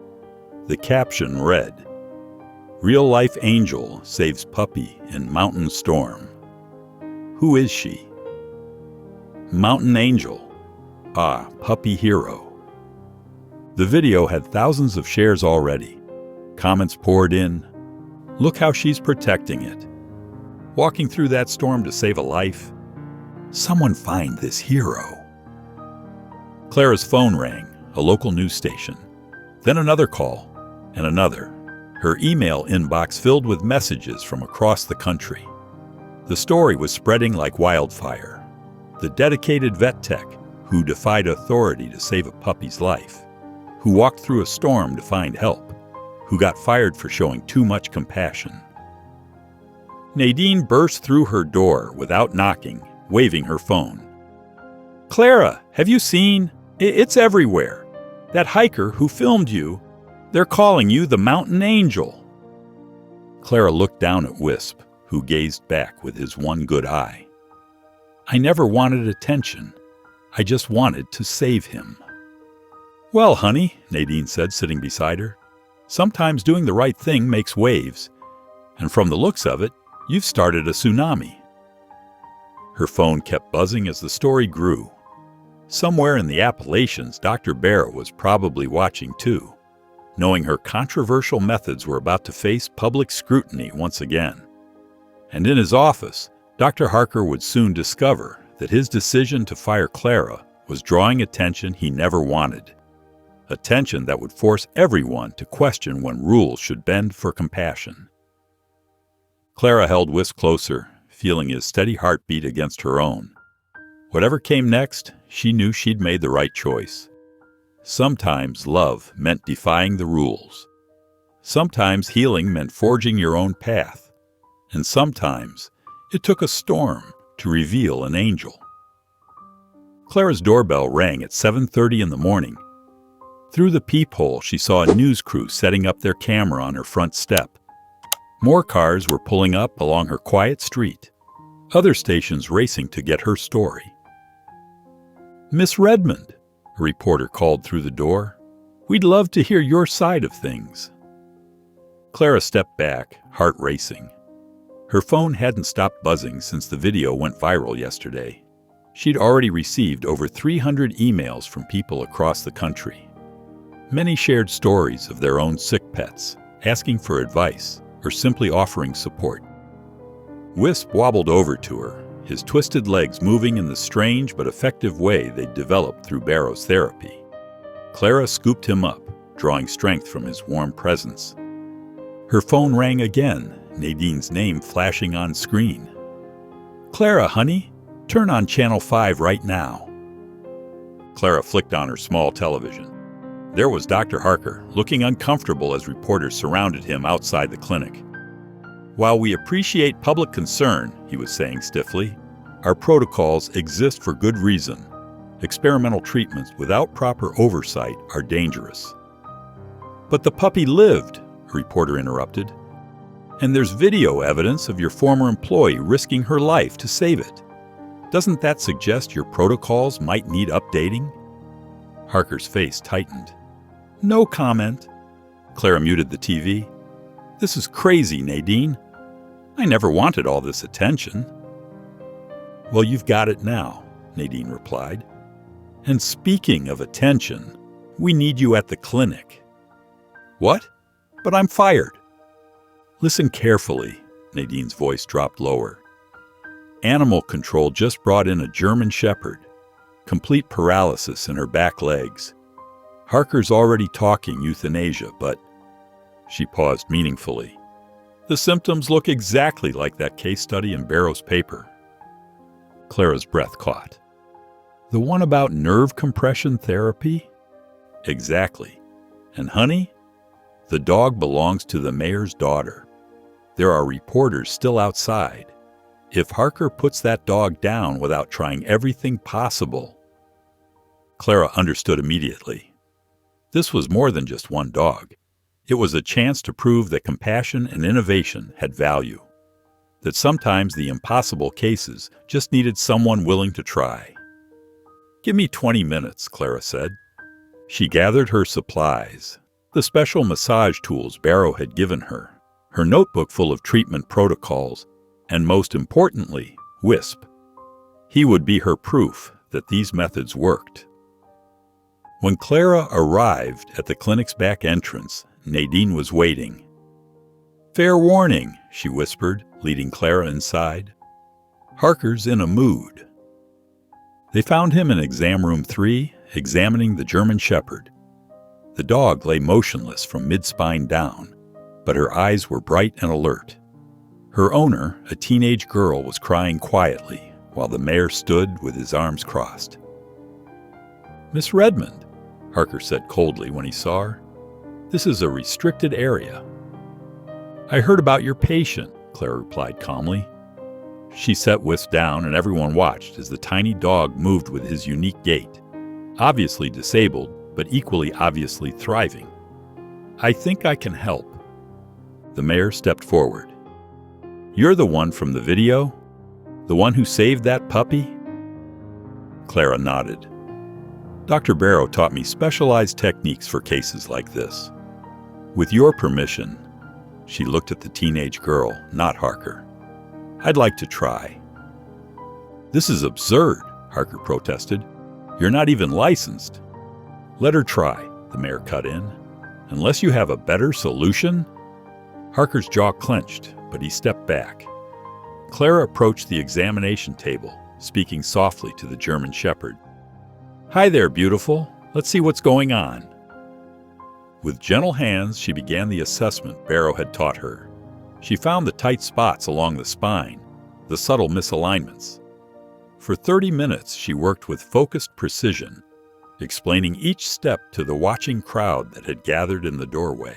The caption read, "Real-life angel saves puppy in mountain storm." Who is she? Mountain Angel. Ah, puppy hero. The video had thousands of shares already. Comments poured in. Look how she's protecting it. Walking through that storm to save a life. Someone find this hero. Clara's phone rang, a local news station. Then another call, and another. Her email inbox filled with messages from across the country. The story was spreading like wildfire. The dedicated vet tech who defied authority to save a puppy's life, who walked through a storm to find help, who got fired for showing too much compassion. Nadine burst through her door without knocking, waving her phone. "Clara, have you seen? It's everywhere. That hiker who filmed you, they're calling you the Mountain Angel." Clara looked down at Wisp, who gazed back with his one good eye. "I never wanted attention. I just wanted to save him." "Well, honey," Nadine said, sitting beside her, "sometimes doing the right thing makes waves. And from the looks of it, you've started a tsunami." Her phone kept buzzing as the story grew. Somewhere in the Appalachians, Dr. Barrow was probably watching too, knowing her controversial methods were about to face public scrutiny once again. And in his office, Dr. Harker would soon discover that his decision to fire Clara was drawing attention he never wanted. Attention that would force everyone to question when rules should bend for compassion. Clara held Wisp closer, feeling his steady heartbeat against her own. Whatever came next, she knew she'd made the right choice. Sometimes love meant defying the rules. Sometimes healing meant forging your own path. And sometimes it took a storm to reveal an angel. Clara's doorbell rang at 7:30 in the morning. Through the peephole, she saw a news crew setting up their camera on her front step. More cars were pulling up along her quiet street, other stations racing to get her story. "Miss Redmond," a reporter called through the door, "we'd love to hear your side of things." Clara stepped back, heart racing. Her phone hadn't stopped buzzing since the video went viral yesterday. She'd already received over 300 emails from people across the country. Many shared stories of their own sick pets, asking for advice or simply offering support. Wisp wobbled over to her, his twisted legs moving in the strange but effective way they'd developed through Barrow's therapy. Clara scooped him up, drawing strength from his warm presence. Her phone rang again, Nadine's name flashing on screen. "Clara, honey, turn on Channel 5 right now." Clara flicked on her small television. There was Dr. Harker, looking uncomfortable as reporters surrounded him outside the clinic. "While we appreciate public concern," he was saying stiffly, "our protocols exist for good reason. Experimental treatments without proper oversight are dangerous." "But the puppy lived," a reporter interrupted. "And there's video evidence of your former employee risking her life to save it. Doesn't that suggest your protocols might need updating?" Harker's face tightened. "No comment." Clara muted the TV. "This is crazy, Nadine. I never wanted all this attention." "Well, you've got it now," Nadine replied. "And speaking of attention, we need you at the clinic." "What? But I'm fired." Listen carefully. Nadine's voice dropped lower. Animal control just brought in a German Shepherd. Complete paralysis in her back legs. Harker's already talking euthanasia, but... She paused meaningfully. The symptoms look exactly like that case study in Barrow's paper. Clara's breath caught. The one about nerve compression therapy? Exactly. And honey, the dog belongs to the mayor's daughter. There are reporters still outside. If Harker puts that dog down without trying everything possible... Clara understood immediately. This was more than just one dog. It was a chance to prove that compassion and innovation had value. That sometimes the impossible cases just needed someone willing to try. Give me 20 minutes, Clara said. She gathered her supplies, the special massage tools Barrow had given her, her notebook full of treatment protocols, and most importantly, Wisp. He would be her proof that these methods worked. When Clara arrived at the clinic's back entrance, Nadine was waiting. Fair warning, she whispered, leading Clara inside. Harker's in a mood. They found him in exam room 3, examining the German Shepherd. The dog lay motionless from mid-spine down, but her eyes were bright and alert. Her owner, a teenage girl, was crying quietly, while the mayor stood with his arms crossed. Miss Redmond, Harker said coldly when he saw her, this is a restricted area. I heard about your patient, Clara replied calmly. She set Wisp down and everyone watched as the tiny dog moved with his unique gait, obviously disabled, but equally obviously thriving. I think I can help. The mayor stepped forward. You're the one from the video? The one who saved that puppy? Clara nodded. Dr. Barrow taught me specialized techniques for cases like this. With your permission, she looked at the teenage girl, not Harker. I'd like to try. This is absurd, Harker protested. You're not even licensed. Let her try, the mayor cut in. Unless you have a better solution? Harker's jaw clenched, but he stepped back. Clara approached the examination table, speaking softly to the German Shepherd. Hi there, beautiful. Let's see what's going on. With gentle hands, she began the assessment Barrow had taught her. She found the tight spots along the spine, the subtle misalignments. For 30 minutes, she worked with focused precision, explaining each step to the watching crowd that had gathered in the doorway.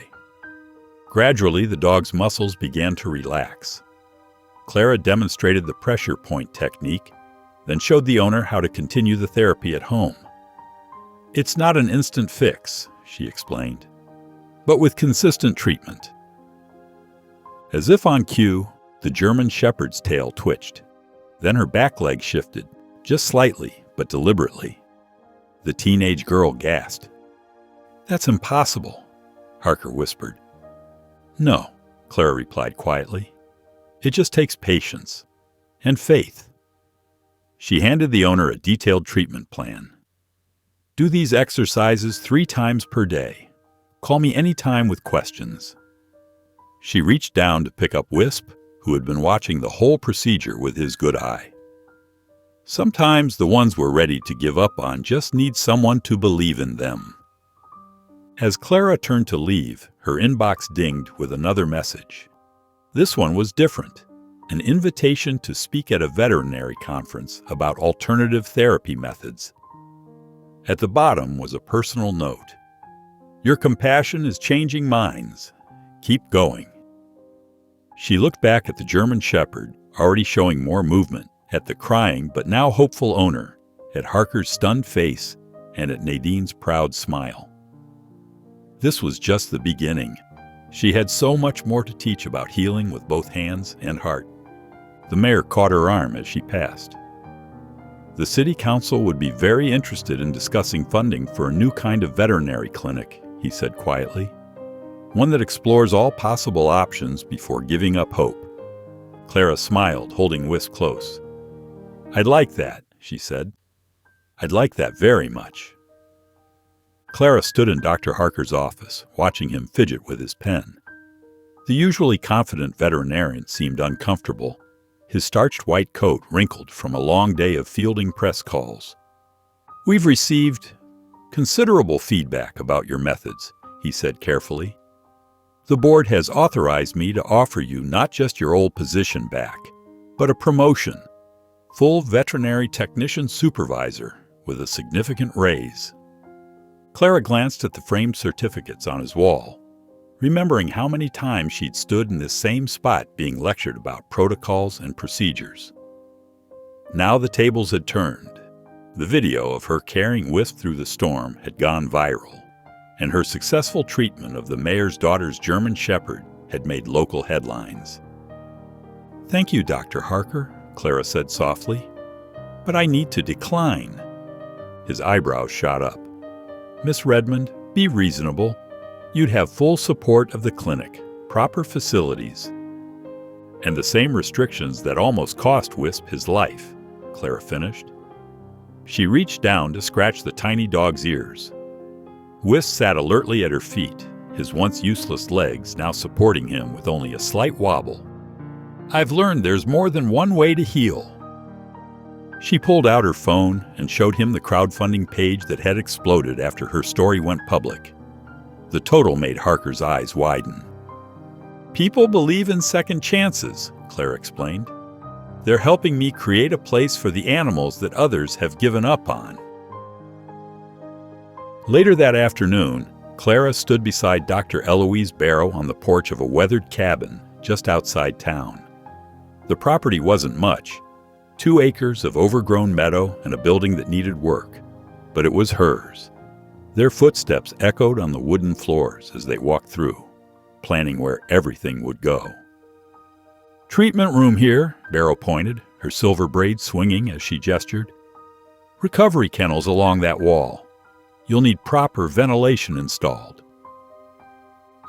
Gradually, the dog's muscles began to relax. Clara demonstrated the pressure point technique, then showed the owner how to continue the therapy at home. It's not an instant fix, she explained, but with consistent treatment. As if on cue, the German Shepherd's tail twitched. Then her back leg shifted, just slightly, but deliberately. The teenage girl gasped. That's impossible, Harker whispered. No, Clara replied quietly. It just takes patience and faith. She handed the owner a detailed treatment plan. Do these exercises 3 times per day. Call me anytime with questions. She reached down to pick up Wisp, who had been watching the whole procedure with his good eye. Sometimes the ones we're ready to give up on just need someone to believe in them. As Clara turned to leave, her inbox dinged with another message. This one was different, an invitation to speak at a veterinary conference about alternative therapy methods. At the bottom was a personal note. Your compassion is changing minds. Keep going. She looked back at the German Shepherd, already showing more movement, at the crying but now hopeful owner, at Harker's stunned face, and at Nadine's proud smile. This was just the beginning. She had so much more to teach about healing with both hands and heart. The mayor caught her arm as she passed. The city council would be very interested in discussing funding for a new kind of veterinary clinic, he said quietly. One that explores all possible options before giving up hope. Clara smiled, holding Wisp close. I'd like that, she said. I'd like that very much. Clara stood in Dr. Harker's office, watching him fidget with his pen. The usually confident veterinarian seemed uncomfortable, his starched white coat wrinkled from a long day of fielding press calls. "We've received considerable feedback about your methods," he said carefully. "The board has authorized me to offer you not just your old position back, but a promotion, full veterinary technician supervisor with a significant raise." Clara glanced at the framed certificates on his wall, remembering how many times she'd stood in this same spot being lectured about protocols and procedures. Now the tables had turned. The video of her carrying Wisp through the storm had gone viral, and her successful treatment of the mayor's daughter's German Shepherd had made local headlines. "Thank you, Dr. Harker," Clara said softly, "but I need to decline." His eyebrows shot up. "Miss Redmond, be reasonable. You'd have full support of the clinic, proper facilities, and the same restrictions that almost cost Wisp his life," Clara finished. She reached down to scratch the tiny dog's ears. Wisp sat alertly at her feet, his once useless legs now supporting him with only a slight wobble. "I've learned there's more than one way to heal." She pulled out her phone and showed him the crowdfunding page that had exploded after her story went public. The total made Harker's eyes widen. "People believe in second chances," Claire explained. "They're helping me create a place for the animals that others have given up on." Later that afternoon, Clara stood beside Dr. Eloise Barrow on the porch of a weathered cabin just outside town. The property wasn't much, 2 acres of overgrown meadow and a building that needed work, but it was hers. Their footsteps echoed on the wooden floors as they walked through, planning where everything would go. "Treatment room here," Barrow pointed, her silver braids swinging as she gestured. "Recovery kennels along that wall. You'll need proper ventilation installed."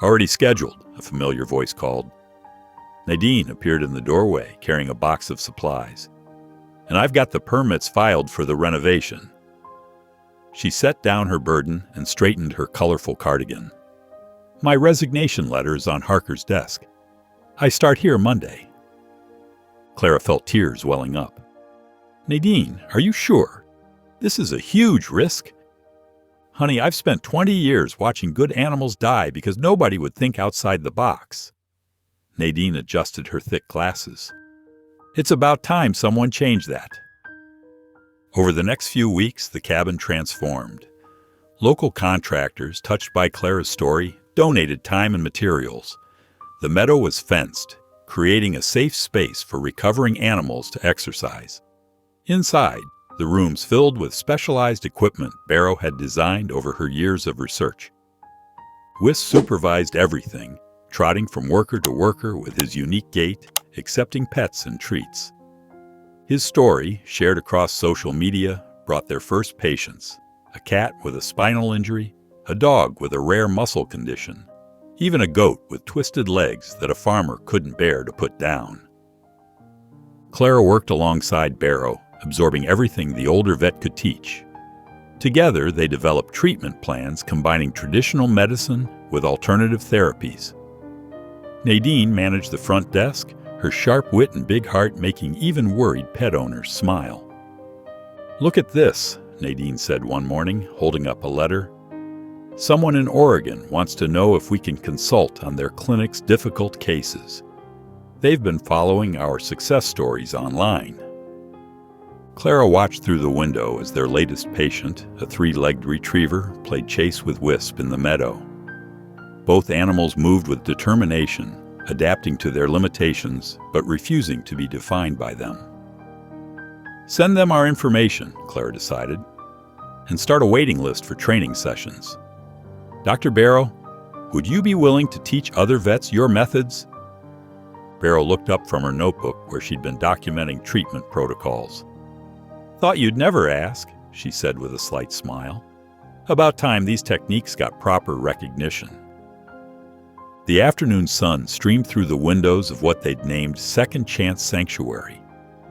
"Already scheduled," a familiar voice called. Nadine appeared in the doorway carrying a box of supplies. "And I've got the permits filed for the renovation." She set down her burden and straightened her colorful cardigan. "My resignation letter is on Harker's desk. I start here Monday." Clara felt tears welling up. "Nadine, are you sure? This is a huge risk." "Honey, I've spent 20 years watching good animals die because nobody would think outside the box." Nadine adjusted her thick glasses. "It's about time someone changed that." Over the next few weeks, the cabin transformed. Local contractors, touched by Clara's story, donated time and materials. The meadow was fenced, creating a safe space for recovering animals to exercise. Inside, the rooms filled with specialized equipment Barrow had designed over her years of research. Wisp supervised everything, trotting from worker to worker with his unique gait, accepting pets and treats. His story, shared across social media, brought their first patients: a cat with a spinal injury, a dog with a rare muscle condition, even a goat with twisted legs that a farmer couldn't bear to put down. Clara worked alongside Barrow, absorbing everything the older vet could teach. Together, they developed treatment plans combining traditional medicine with alternative therapies. Nadine managed the front desk, her sharp wit and big heart making even worried pet owners smile. "Look at this," Nadine said one morning, holding up a letter. "Someone in Oregon wants to know if we can consult on their clinic's difficult cases. They've been following our success stories online." Clara watched through the window as their latest patient, a 3-legged retriever, played chase with Wisp in the meadow. Both animals moved with determination, adapting to their limitations, but refusing to be defined by them. "Send them our information," Clara decided, "and start a waiting list for training sessions. Dr. Barrow, would you be willing to teach other vets your methods?" Barrow looked up from her notebook where she'd been documenting treatment protocols. "Thought you'd never ask," she said with a slight smile. "About time these techniques got proper recognition." The afternoon sun streamed through the windows of what they'd named Second Chance Sanctuary,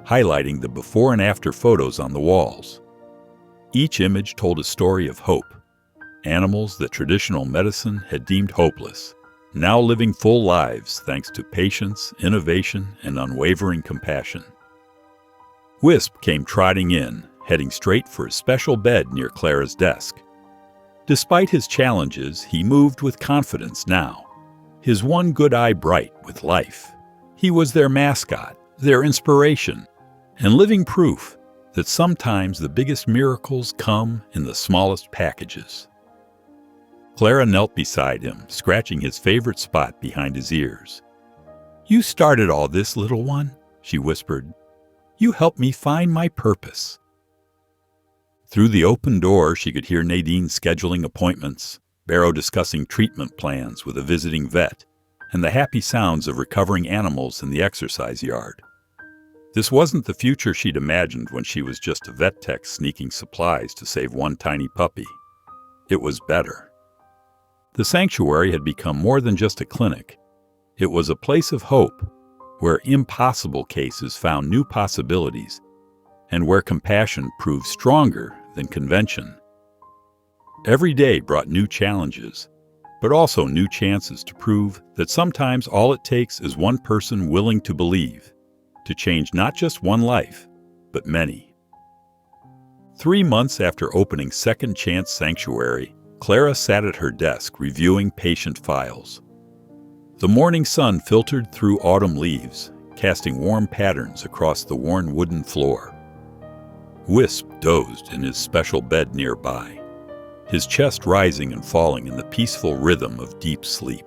highlighting the before and after photos on the walls. Each image told a story of hope. Animals that traditional medicine had deemed hopeless, now living full lives thanks to patience, innovation, and unwavering compassion. Wisp came trotting in, heading straight for his special bed near Clara's desk. Despite his challenges, he moved with confidence now, his one good eye bright with life. He was their mascot, their inspiration, and living proof that sometimes the biggest miracles come in the smallest packages. Clara knelt beside him, scratching his favorite spot behind his ears. "You started all this, little one," she whispered. "You helped me find my purpose." Through the open door, she could hear Nadine scheduling appointments, Barrow discussing treatment plans with a visiting vet, and the happy sounds of recovering animals in the exercise yard. This wasn't the future she'd imagined when she was just a vet tech sneaking supplies to save one tiny puppy. It was better. The sanctuary had become more than just a clinic. It was a place of hope, where impossible cases found new possibilities, and where compassion proved stronger than convention. Every day brought new challenges, but also new chances to prove that sometimes all it takes is one person willing to believe, to change not just one life, but many. 3 months after opening Second Chance Sanctuary, Clara sat at her desk reviewing patient files. The morning sun filtered through autumn leaves, casting warm patterns across the worn wooden floor. Wisp dozed in his special bed nearby, his chest rising and falling in the peaceful rhythm of deep sleep.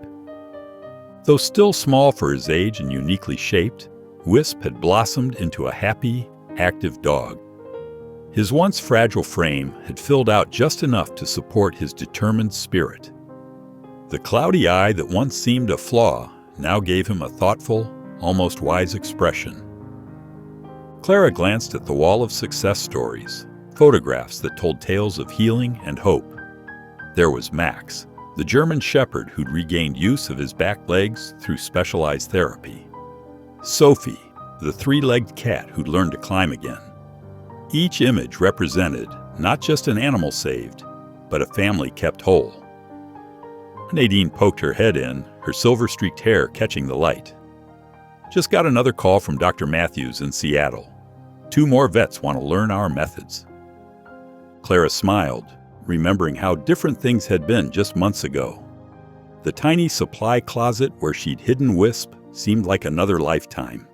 Though still small for his age and uniquely shaped, Wisp had blossomed into a happy, active dog. His once fragile frame had filled out just enough to support his determined spirit. The cloudy eye that once seemed a flaw now gave him a thoughtful, almost wise expression. Clara glanced at the wall of success stories, photographs that told tales of healing and hope. There was Max, the German shepherd who'd regained use of his back legs through specialized therapy. Sophie, the 3-legged cat who'd learned to climb again. Each image represented not just an animal saved, but a family kept whole. Nadine poked her head in, her silver-streaked hair catching the light. "Just got another call from Dr. Matthews in Seattle. 2 more vets want to learn our methods." Clara smiled, remembering how different things had been just months ago. The tiny supply closet where she'd hidden Wisp seemed like another lifetime.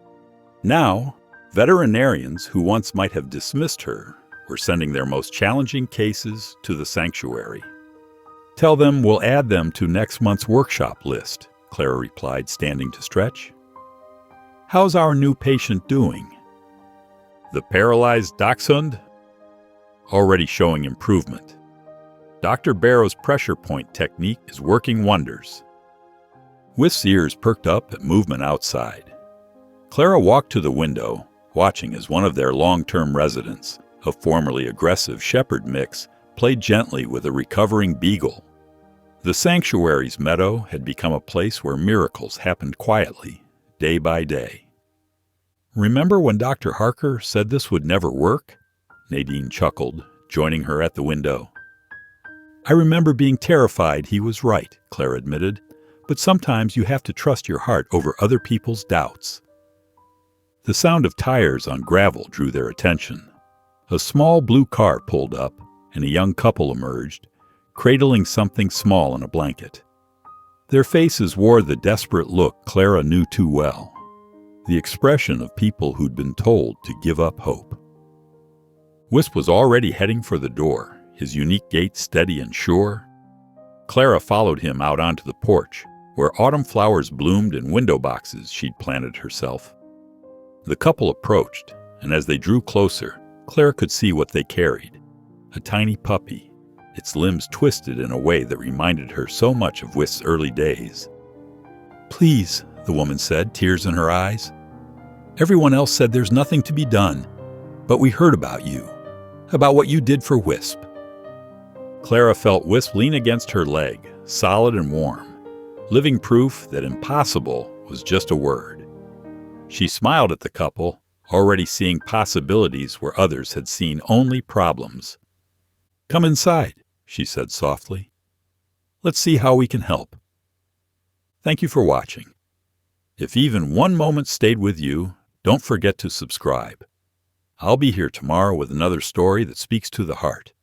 Now, veterinarians who once might have dismissed her were sending their most challenging cases to the sanctuary. "Tell them we'll add them to next month's workshop list," Clara replied, standing to stretch. "How's our new patient doing?" "The paralyzed dachshund?" "Already showing improvement. Dr. Barrow's pressure point technique is working wonders." Wisp's ears perked up at movement outside. Clara walked to the window, watching as one of their long-term residents, a formerly aggressive shepherd mix, played gently with a recovering beagle. The sanctuary's meadow had become a place where miracles happened quietly, day by day. "Remember when Dr. Harker said this would never work?" Nadine chuckled, joining her at the window. "I remember being terrified he was right," Clara admitted, "but sometimes you have to trust your heart over other people's doubts." The sound of tires on gravel drew their attention. A small blue car pulled up, and a young couple emerged, cradling something small in a blanket. Their faces wore the desperate look Clara knew too well, the expression of people who'd been told to give up hope. Wisp was already heading for the door, his unique gait steady and sure. Clara followed him out onto the porch, where autumn flowers bloomed in window boxes she'd planted herself. The couple approached, and as they drew closer, Clara could see what they carried. A tiny puppy, its limbs twisted in a way that reminded her so much of Wisp's early days. "Please," the woman said, tears in her eyes. "Everyone else said there's nothing to be done, but we heard about you, about what you did for Wisp." Clara felt Wisp lean against her leg, solid and warm, living proof that impossible was just a word. She smiled at the couple, already seeing possibilities where others had seen only problems. "Come inside," she said softly. "Let's see how we can help." Thank you for watching. If even one moment stayed with you, don't forget to subscribe. I'll be here tomorrow with another story that speaks to the heart.